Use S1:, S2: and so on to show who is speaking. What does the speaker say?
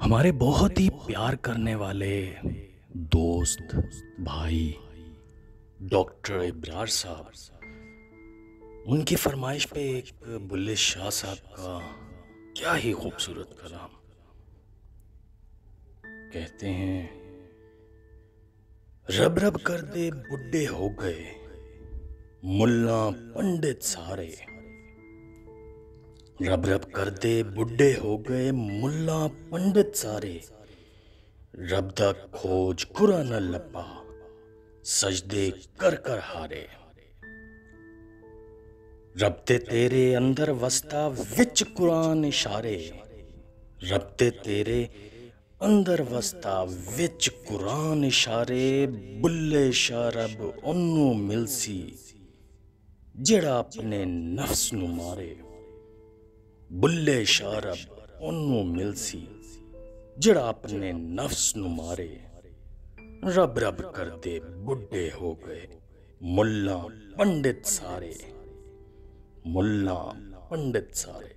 S1: हमारे बहुत ही प्यार करने वाले दोस्त भाई डॉक्टर इब्रार साहब, उनकी फरमाइश पे एक बुल्ले शाह साहब का क्या ही खूबसूरत कलाम। कहते हैं, रब रब कर दे बुड्ढे हो गए मुल्ला पंडित सारे। रब रब कर दे बुड्ढे हो गए मुल्ला पंडित सारे। रब दा खोज कुरान लपा सजदे कर कर हारे। रब ते तेरे अंदर वस्ता विच कुरान इशारे। रब ते तेरे अंदर वस्ता विच कुरान इशारे। बुल्ले शाह रब ओनू मिलसी जेड़ा अपने नफ्स नू मारे। बुल्ले शाह रब ओनू मिलसी जेड़ा अपने नफ्स नू मारे। रब रब कर दे बुड्ढे हो गए मुल्ला पंडित सारे। मुल्ला पंडित सारे।